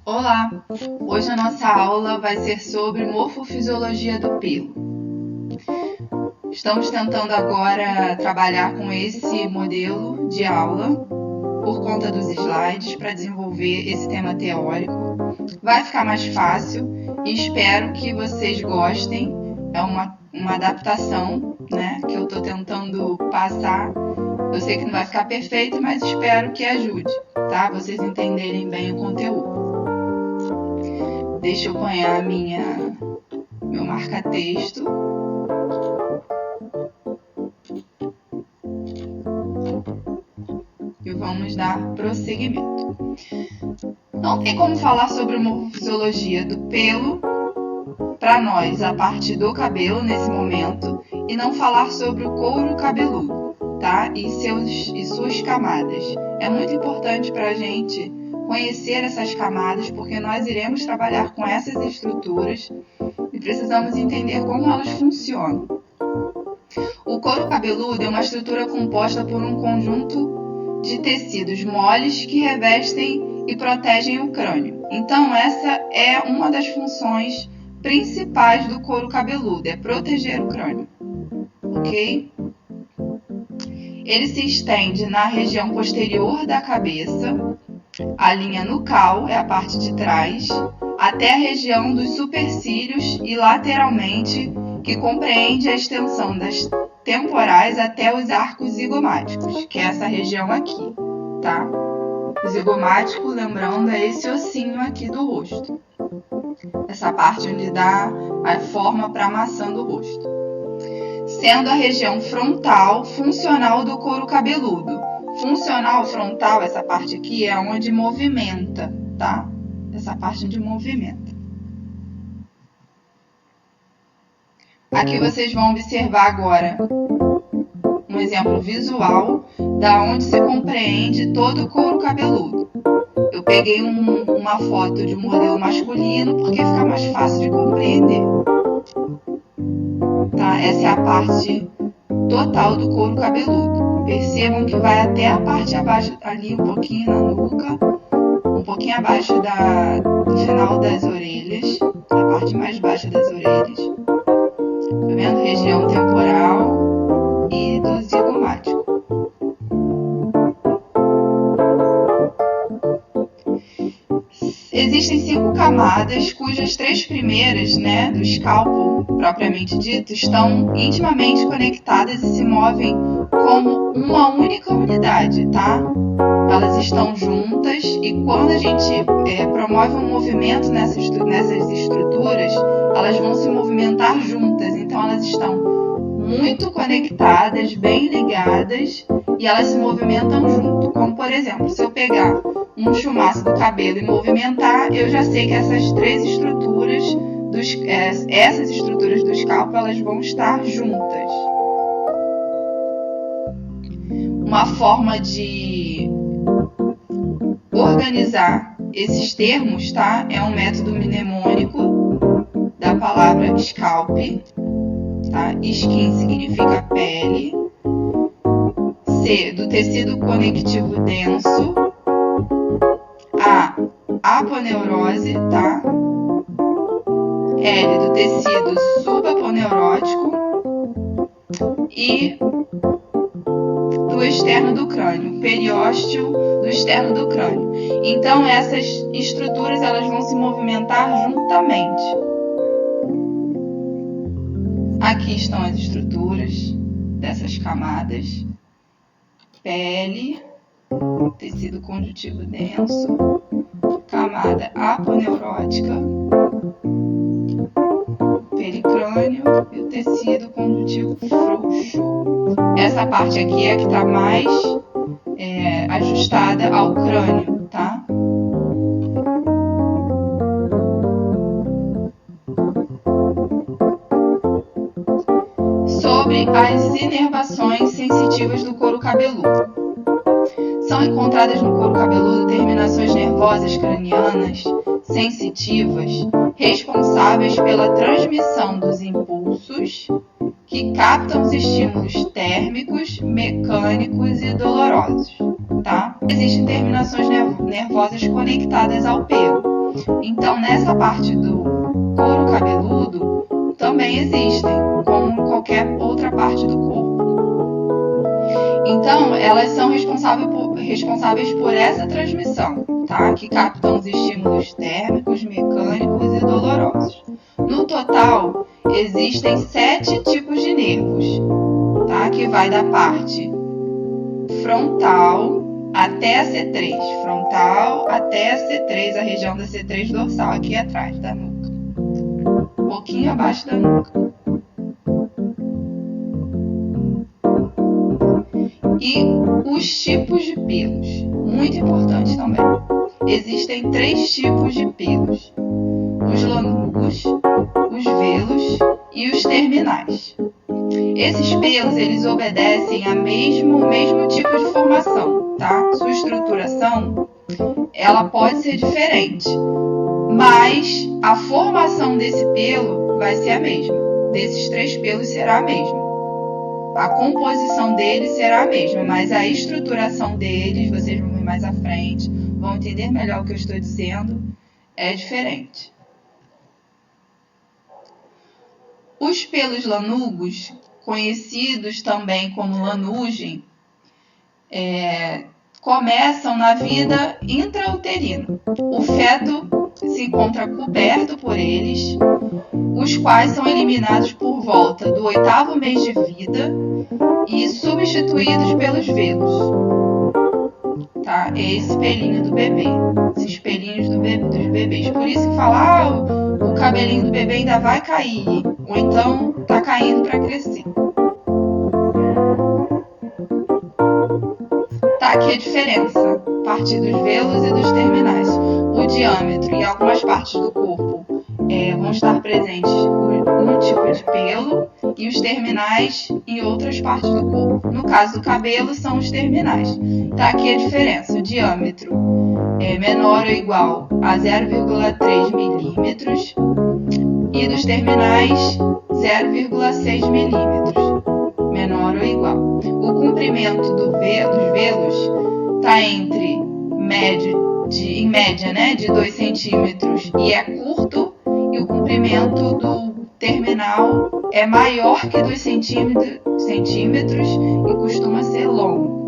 Olá! Hoje a nossa aula vai ser sobre morfofisiologia do pelo. Estamos tentando agora trabalhar com esse modelo de aula por conta dos slides para desenvolver esse tema teórico. Vai ficar mais fácil e espero que vocês gostem. É uma adaptação, né, que eu estou tentando passar. Eu sei que não vai ficar perfeito, mas espero que ajude, tá? Vocês entenderem bem o conteúdo. Deixa eu apanhar meu marca-texto. E vamos dar prosseguimento. Não tem como falar sobre morfofisiologia do pelo para nós a parte do cabelo nesse momento e não falar sobre o couro cabeludo, tá? E suas camadas. É muito importante para a gente conhecer essas camadas, porque nós iremos trabalhar com essas estruturas e precisamos entender como elas funcionam. O couro cabeludo é uma estrutura composta por um conjunto de tecidos moles que revestem e protegem o crânio. Então, essa é uma das funções principais do couro cabeludo, é proteger o crânio, ok? Ele se estende na região posterior da cabeça, a linha nucal é a parte de trás, até a região dos supercílios e lateralmente, que compreende a extensão das temporais até os arcos zigomáticos, que é essa região aqui, tá? O zigomático, lembrando, é esse ossinho aqui do rosto. Essa parte onde dá a forma para a maçã do rosto. Sendo a região frontal funcional do couro cabeludo. Funcional, frontal, essa parte aqui é onde movimenta, tá? Essa parte onde movimenta. Aqui vocês vão observar agora um exemplo visual da onde se compreende todo o couro cabeludo. Eu peguei uma foto de um modelo masculino porque fica mais fácil de compreender. Tá? Essa é a parte total do couro cabeludo. Percebam que vai até a parte abaixo, ali um pouquinho na nuca, um pouquinho abaixo do final das orelhas, da parte mais baixa das orelhas. Tá vendo? Região temporal e do zigomático. Existem 5 camadas, cujas 3 primeiras, né, do escalpo propriamente dito, estão intimamente conectadas e se movem como uma única unidade, tá? Elas estão juntas e quando a gente promove um movimento nessas estruturas, elas vão se movimentar juntas. Então, elas estão muito conectadas, bem ligadas e elas se movimentam junto. Como, por exemplo, se eu pegar um chumaço do cabelo e movimentar, eu já sei que essas 3 estruturas, essas estruturas do escalpo, elas vão estar juntas. Uma forma de organizar esses termos, tá? É um método mnemônico da palavra scalp, tá? Skin significa pele, C, do tecido conectivo denso, A, aponeurose, tá? L, do tecido subaponeurótico e do externo do crânio, periósteo do externo do crânio. Então, essas estruturas elas vão se movimentar juntamente. Aqui estão as estruturas dessas camadas. Pele, tecido conjuntivo denso, camada aponeurótica, pericrânio e o tecido conjuntivo frouxo. Essa parte aqui é a que está mais ajustada ao crânio, tá? Sobre as inervações sensitivas do couro cabeludo. São encontradas no couro cabeludo terminações nervosas cranianas sensitivas responsáveis pela transmissão dos impulsos que captam os estímulos térmicos, mecânicos e dolorosos. tá? Existem terminações nervosas conectadas ao pelo. Então, nessa parte do couro cabeludo, também existem, como em qualquer outra parte do corpo. Então, elas são responsáveis por essa transmissão, tá? Que captam os estímulos térmicos, mecânicos e dolorosos. No total, existem 7 tipos de nervos, tá? Que vai da parte frontal até a C3. Frontal até a C3, a região da C3 dorsal, aqui atrás da nuca. Um pouquinho abaixo da nuca. E os tipos de pelos, muito importante também. Existem 3 tipos de pelos: os lanugus, os velos e os terminais. Esses pelos, eles obedecem ao mesmo tipo de formação, tá? Sua estruturação, ela pode ser diferente, mas a formação desse pelo vai ser a mesma. Desses 3 pelos será a mesma. A composição deles será a mesma, mas a estruturação deles, vocês vão ver mais à frente, vão entender melhor o que eu estou dizendo, é diferente. Os pelos lanugos, conhecidos também como lanugem, começam na vida intrauterina. O feto se encontra coberto por eles, os quais são eliminados por volta do 8º mês de vida e substituídos pelos velos. Tá? É esse pelinho do bebê, esses pelinhos dos bebês. Por isso que fala, o cabelinho do bebê ainda vai cair, ou então tá caindo para crescer. Tá aqui a diferença, a partir dos velos e dos terminais. O diâmetro e algumas partes do corpo vão estar presentes um tipo de pelo e os terminais em outras partes do corpo. No caso do cabelo, são os terminais. Tá aqui a diferença. O diâmetro é menor ou igual a 0,3 milímetros e dos terminais 0,6 milímetros, menor ou igual. O comprimento dos velos está entre em média, né, de 2 centímetros e é curto, e o comprimento do terminal é maior que 2 centímetros e costuma ser longo.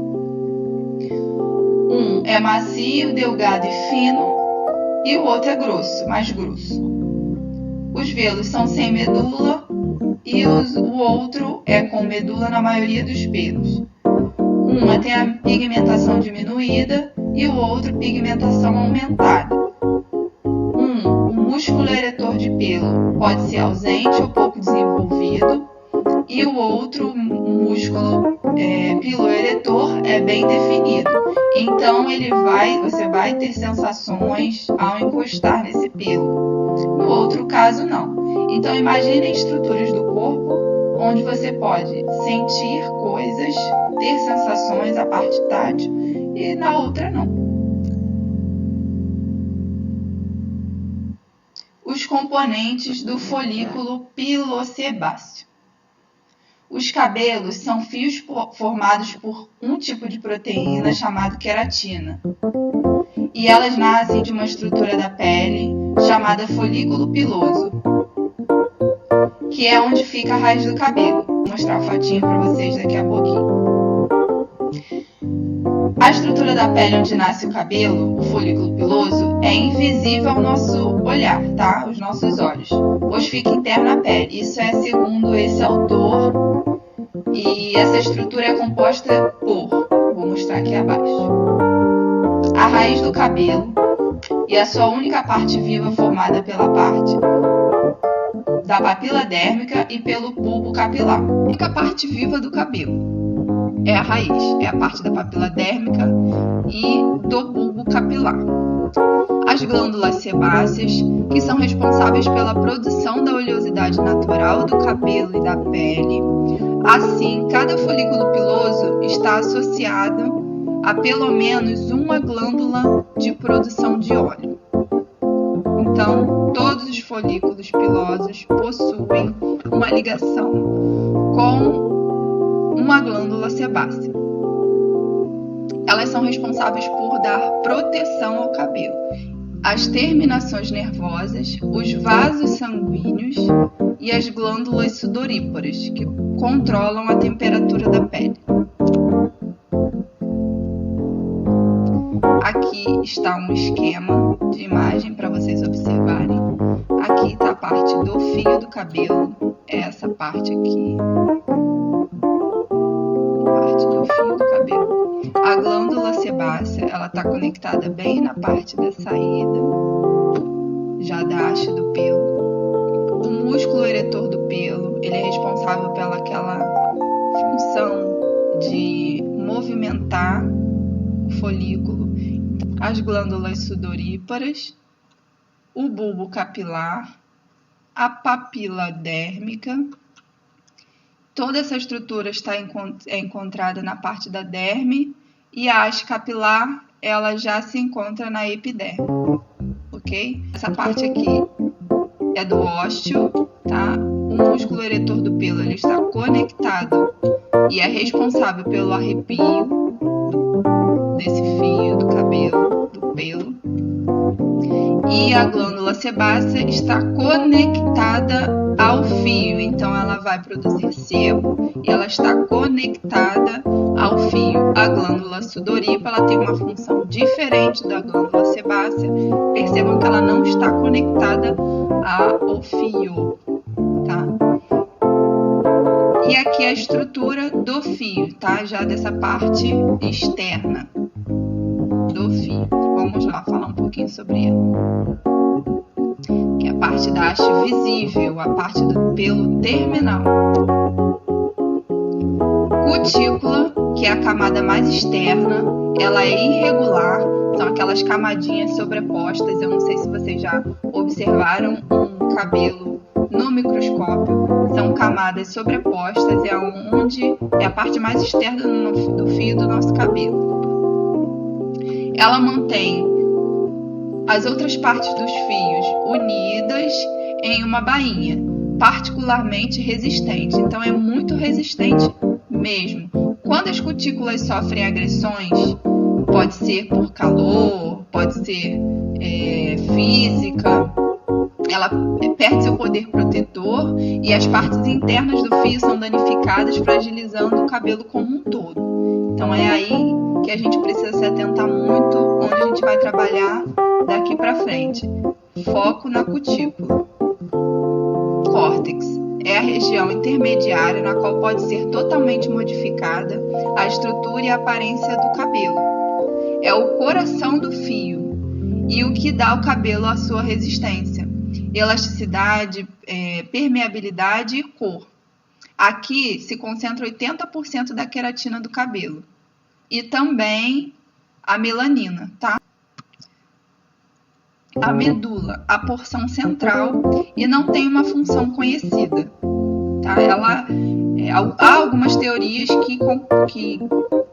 Um é macio, delgado e fino, e o outro é grosso, mais grosso. Os velos são sem medula e o outro é com medula na maioria dos pelos. Uma tem a pigmentação diminuída e o outro pigmentação aumentada. O músculo eretor de pelo pode ser ausente ou pouco desenvolvido, e o outro músculo piloeretor é bem definido. Então você vai ter sensações ao encostar nesse pelo. No outro caso, não. Então imagine estruturas do corpo onde você pode sentir coisas, ter sensações, a parte tátil, e na outra não. Os componentes do folículo pilosebáceo. Os cabelos são fios formados por um tipo de proteína chamada queratina. E elas nascem de uma estrutura da pele chamada folículo piloso, que é onde fica a raiz do cabelo. Vou mostrar a fotinho para vocês daqui a pouquinho. A estrutura da pele onde nasce o cabelo, o folículo piloso, é invisível ao nosso olhar, tá? Os nossos olhos, pois fica interno à pele. Isso é segundo esse autor, e essa estrutura é composta por, vou mostrar aqui abaixo, a raiz do cabelo e a sua única parte viva formada pela parte da papila dérmica e pelo bulbo capilar. A única parte viva do cabelo é a raiz, é a parte da papila dérmica e do bulbo capilar. As glândulas sebáceas, que são responsáveis pela produção da oleosidade natural do cabelo e da pele. Assim, cada folículo piloso está associado a pelo menos uma glândula de produção de óleo. Então, todos os folículos pilosos possuem uma ligação com uma glândula sebácea. elas são responsáveis por dar proteção ao cabelo. As terminações nervosas, os vasos sanguíneos e as glândulas sudoríparas, que controlam a temperatura da pele. Aqui está um esquema de imagem para vocês observarem. Aqui está a parte do fio do cabelo, essa parte aqui. Parte do fio do cabelo. A glândula sebácea, ela está conectada bem na parte da saída, já da haste do pelo. O músculo eretor do pelo, ele é responsável pelaquela função de movimentar o folículo. As glândulas sudoríparas, o bulbo capilar, a papila dérmica. Toda essa estrutura está encontrada na parte da derme e a haste capilar, ela já se encontra na epiderme, ok? Essa parte aqui é do ósteo, tá? O músculo eretor do pelo, ele está conectado e é responsável pelo arrepio desse fio do cabelo, do pelo. E a glândula sebácea está conectada ao fio, então ela vai produzir sebo e ela está conectada ao fio. A glândula sudorípara, ela tem uma função diferente da glândula sebácea. Percebam que ela não está conectada ao fio, tá? E aqui a estrutura do fio, tá? Já dessa parte externa do fio. Vamos lá falar um pouquinho sobre ela. Que é a parte da haste visível, a parte do pelo terminal. Cutícula, que é a camada mais externa, ela é irregular, são aquelas camadinhas sobrepostas. Eu não sei se vocês já observaram um cabelo no microscópio, são camadas sobrepostas, é a parte mais externa do fio do nosso cabelo. Ela mantém as outras partes dos fios unidas em uma bainha, particularmente resistente. Então, é muito resistente mesmo. Quando as cutículas sofrem agressões, pode ser por calor, pode ser física, ela perde seu poder protetor e as partes internas do fio são danificadas, fragilizando o cabelo como um todo. Então, é aí que a gente precisa se atentar muito, onde a gente vai trabalhar daqui para frente. Foco na cutícula. Córtex é a região intermediária na qual pode ser totalmente modificada a estrutura e a aparência do cabelo. É o coração do fio e o que dá ao cabelo a sua resistência, elasticidade, permeabilidade e cor. Aqui se concentra 80% da queratina do cabelo e também a melanina, tá? A medula, a porção central, e não tem uma função conhecida, tá? Há algumas teorias que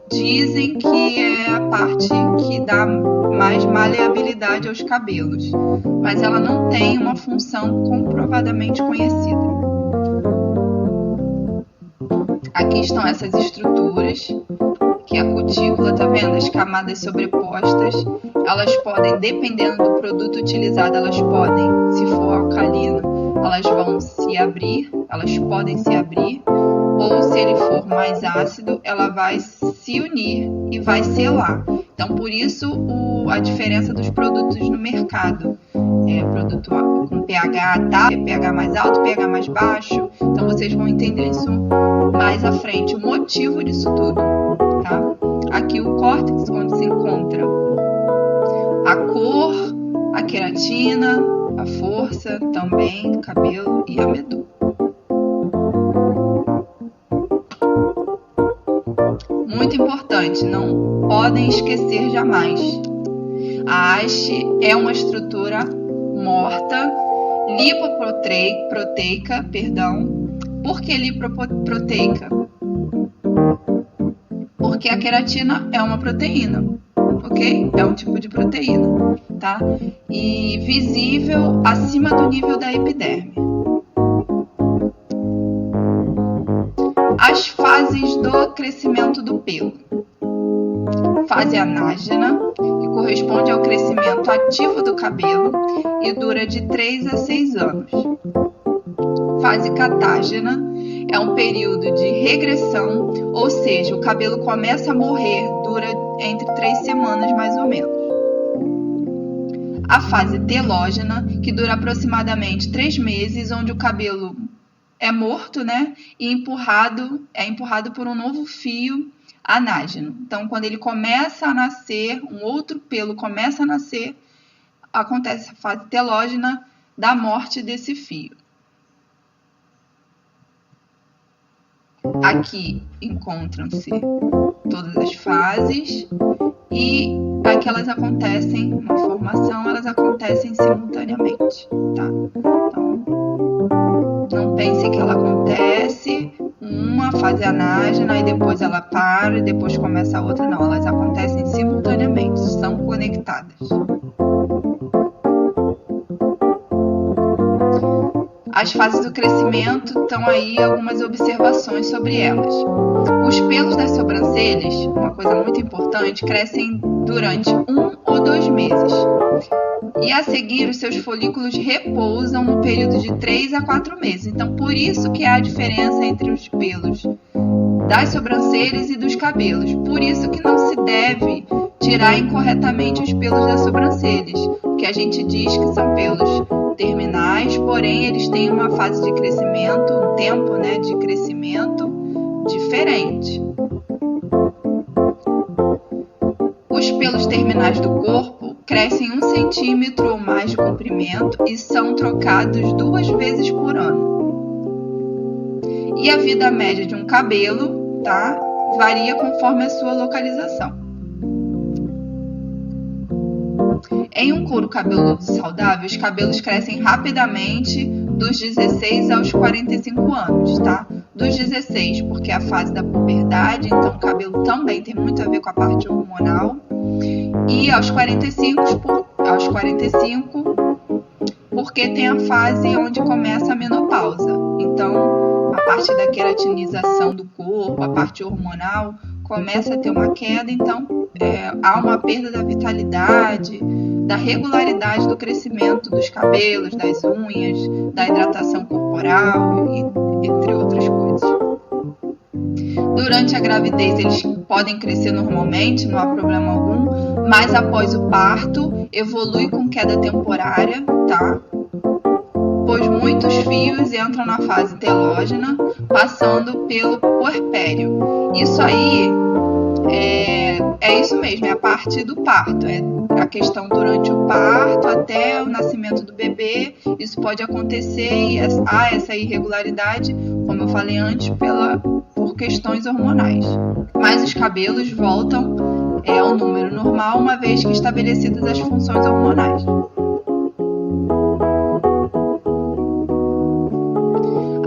dizem que é a parte que dá mais maleabilidade aos cabelos, mas ela não tem uma função comprovadamente conhecida. Aqui estão essas estruturas, que é a cutícula, tá vendo? As camadas sobrepostas, elas podem, dependendo do produto utilizado, elas podem, se for alcalino, elas vão se abrir, elas podem se abrir, ou se ele for mais ácido, ela vai se unir e vai selar. Então, por isso, a diferença dos produtos no mercado. Produto com pH, tá? pH mais alto, pH mais baixo. Então, vocês vão entender isso mais à frente, o motivo disso tudo, tá? Aqui o córtex, onde se encontra a cor, a queratina, a força também do cabelo e a medula. Muito importante, não podem esquecer jamais. A haste é uma estrutura morta, lipoproteica, Por que lipoproteica? Porque a queratina é uma proteína, ok? É um tipo de proteína, tá? E visível acima do nível da epiderme. As fases do crescimento do pelo. Fase anágena, que corresponde ao crescimento ativo do cabelo e dura de 3 a 6 anos. Fase catágena é um período de regressão, ou seja, o cabelo começa a morrer, dura entre 3 semanas mais ou menos. A fase telógena, que dura aproximadamente 3 meses, onde o cabelo é morto, né, e é empurrado por um novo fio anágeno. Então, quando ele começa a nascer, um outro pelo começa a nascer, acontece a fase telógena da morte desse fio. Aqui encontram-se todas as fases e aqui elas acontecem, uma formação, elas acontecem simultaneamente, tá? Então, não pense que ela acontece uma fase anágena e depois ela para e depois começa a outra. Não, elas acontecem simultaneamente, são conectadas. As fases do crescimento, estão aí algumas observações sobre elas. Os pelos das sobrancelhas, uma coisa muito importante, crescem durante 1 ou 2 meses. E a seguir, os seus folículos repousam no período de 3 a 4 meses. Então, por isso que há a diferença entre os pelos das sobrancelhas e dos cabelos. Por isso que não se deve tirar incorretamente os pelos das sobrancelhas, porque a gente diz que são pelos terminais, porém eles têm uma fase de crescimento, um tempo, né, de crescimento diferente. Os pelos terminais do corpo crescem 1 centímetro ou mais de comprimento e são trocados 2 vezes por ano. E a vida média de um cabelo, tá, varia conforme a sua localização. Em um couro cabeludo saudável, os cabelos crescem rapidamente dos 16 aos 45 anos, tá? Dos 16, porque é a fase da puberdade, então o cabelo também tem muito a ver com a parte hormonal. E aos 45, porque tem a fase onde começa a menopausa. Então, a parte da queratinização do corpo, a parte hormonal, começa a ter uma queda, então há uma perda da vitalidade, da regularidade do crescimento dos cabelos, das unhas, da hidratação corporal, entre outras coisas. Durante a gravidez, eles podem crescer normalmente, não há problema algum, mas após o parto, evolui com queda temporária, tá? Pois muitos fios entram na fase telógena, passando pelo puerpério. Isso aí é isso mesmo, é a parte do parto, é a questão durante o parto até o nascimento do bebê. Isso pode acontecer e há essa irregularidade, como eu falei antes, por questões hormonais. Mas os cabelos voltam ao número normal uma vez que estabelecidas as funções hormonais.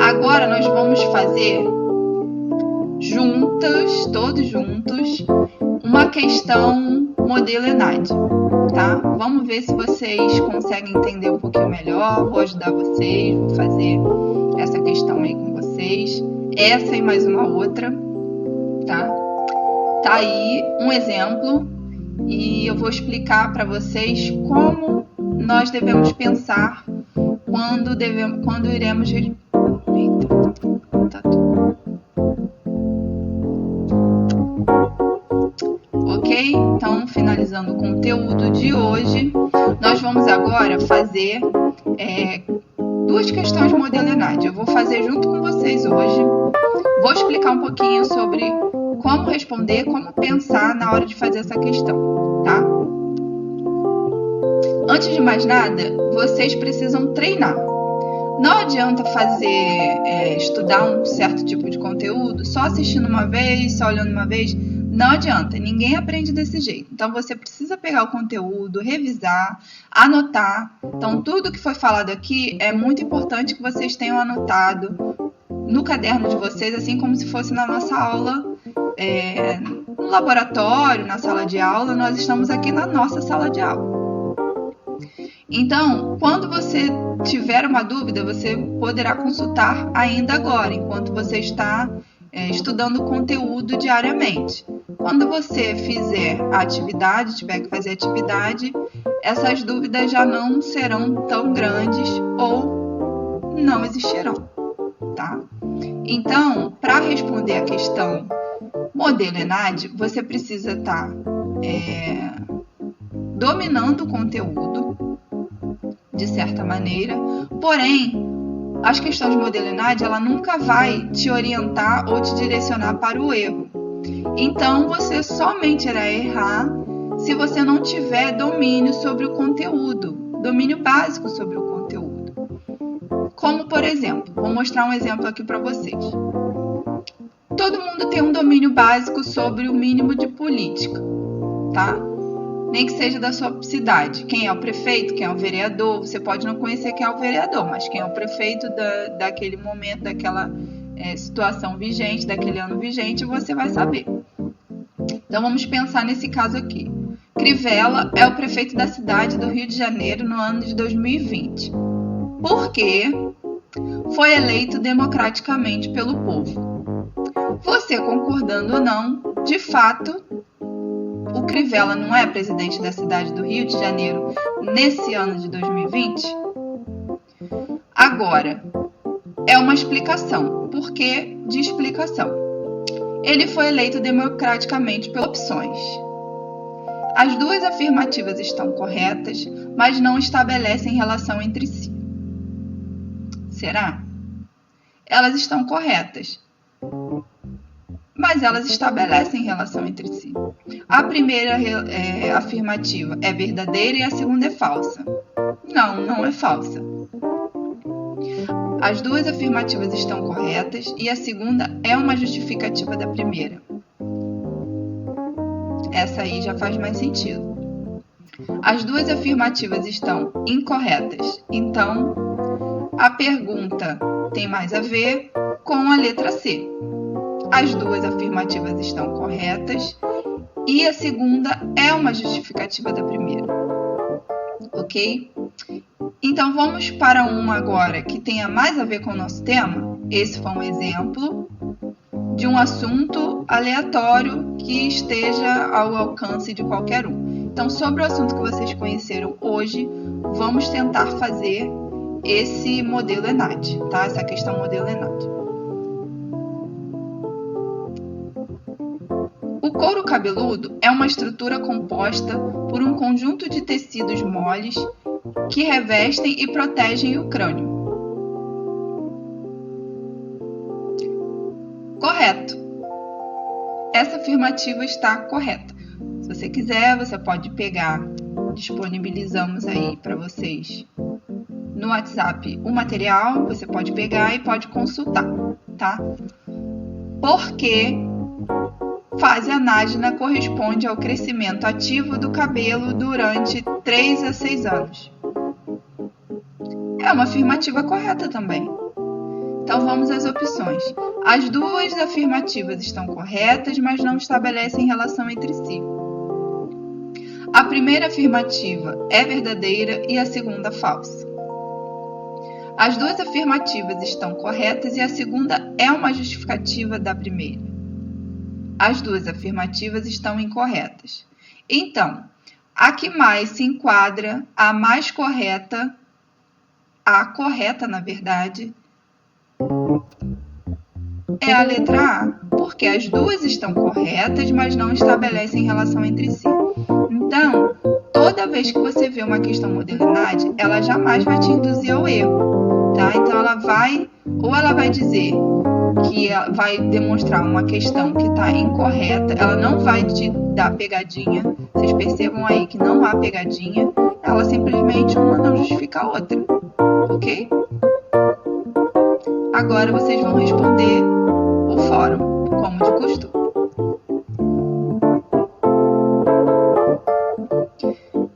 Agora nós vamos fazer todos juntos, uma questão modelo ENAD, tá? Vamos ver se vocês conseguem entender um pouquinho melhor. Vou ajudar vocês, vou fazer essa questão aí com vocês, essa e mais uma outra, tá? Tá aí um exemplo e eu vou explicar para vocês como nós devemos pensar quando iremos... Ok? Então, finalizando o conteúdo de hoje, nós vamos agora fazer 2 questões modelo ENAD. Eu vou fazer junto com vocês hoje. Vou explicar um pouquinho sobre como responder, como pensar na hora de fazer essa questão, tá? Antes de mais nada, vocês precisam treinar. Não adianta estudar um certo tipo de conteúdo só assistindo uma vez, só olhando uma vez. Não adianta, ninguém aprende desse jeito. Então, você precisa pegar o conteúdo, revisar, anotar. Então, tudo que foi falado aqui é muito importante que vocês tenham anotado no caderno de vocês, assim como se fosse na nossa aula, no laboratório, na sala de aula. Nós estamos aqui na nossa sala de aula. Então, quando você tiver uma dúvida, você poderá consultar ainda agora, enquanto você está estudando o conteúdo diariamente. Quando você fizer a atividade, tiver que fazer a atividade, essas dúvidas já não serão tão grandes ou não existirão, tá? Então, para responder a questão modelo ENAD, você precisa estar dominando o conteúdo, de certa maneira, porém, as questões de modelo ENAD, ela nunca vai te orientar ou te direcionar para o erro. Então, você somente irá errar se você não tiver domínio sobre o conteúdo, domínio básico sobre o conteúdo. Como, por exemplo, vou mostrar um exemplo aqui para vocês. Todo mundo tem um domínio básico sobre o mínimo de política, tá? Nem que seja da sua cidade. Quem é o prefeito, quem é o vereador. Você pode não conhecer quem é o vereador, mas quem é o prefeito daquele momento, daquela situação vigente, daquele ano vigente, você vai saber. Então, vamos pensar nesse caso aqui. Crivella é o prefeito da cidade do Rio de Janeiro no ano de 2020. Por quê? Foi eleito democraticamente pelo povo. Você concordando ou não, de fato, o Crivella não é presidente da cidade do Rio de Janeiro nesse ano de 2020? Agora, é uma explicação. Por que de explicação? Ele foi eleito democraticamente por opções. As duas afirmativas estão corretas, mas não estabelecem relação entre si. Será? Elas estão corretas, mas elas estabelecem relação entre si. A primeira afirmativa é verdadeira e a segunda é falsa. Não é falsa. As duas afirmativas estão corretas e a segunda é uma justificativa da primeira. Essa aí já faz mais sentido. As duas afirmativas estão incorretas. Então, a pergunta tem mais a ver com a letra C. As duas afirmativas estão corretas e a segunda é uma justificativa da primeira. Ok? Então, vamos para uma agora que tenha mais a ver com o nosso tema. Esse foi um exemplo de um assunto aleatório que esteja ao alcance de qualquer um. Então, sobre o assunto que vocês conheceram hoje, vamos tentar fazer esse modelo ENAD, tá? Essa questão modelo ENAD. O couro cabeludo é uma estrutura composta por um conjunto de tecidos moles que revestem e protegem o crânio. Correto. Essa afirmativa está correta. Se você quiser, você pode pegar, disponibilizamos aí para vocês no WhatsApp o material, você pode pegar e pode consultar, tá? Porque fase anágena corresponde ao crescimento ativo do cabelo durante 3 a 6 anos. É uma afirmativa correta também. Então, vamos às opções. As duas afirmativas estão corretas, mas não estabelecem relação entre si. A primeira afirmativa é verdadeira e a segunda falsa. As duas afirmativas estão corretas e a segunda é uma justificativa da primeira. As duas afirmativas estão incorretas. Então, a que mais se enquadra, a mais correta, a correta, na verdade, é a letra A, porque as duas estão corretas, mas não estabelecem relação entre si. Então, toda vez que você vê uma questão modelo ENAD, ela jamais vai te induzir ao erro, tá? Então, ela vai dizer que vai demonstrar uma questão que está incorreta, ela não vai te dar pegadinha, vocês percebam aí que não há pegadinha, ela simplesmente uma não justifica a outra, ok? Agora vocês vão responder o fórum, como de costume.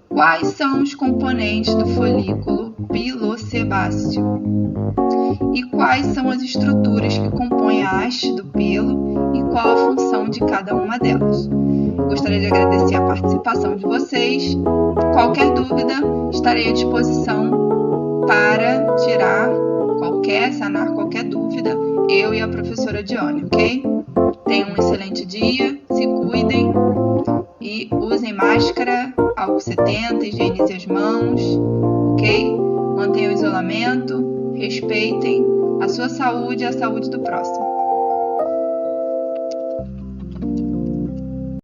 Quais são os componentes do folículo pilosebáceo? E quais são as estruturas que compõem a haste do pelo e qual a função de cada uma delas? Gostaria de agradecer a participação de vocês. Qualquer dúvida, estarei à disposição para sanar qualquer dúvida, eu e a professora Dione, ok? Tenham um excelente dia, se cuidem. máscara, álcool 70, higienize as mãos, ok? Mantenham o isolamento, respeitem a sua saúde e a saúde do próximo.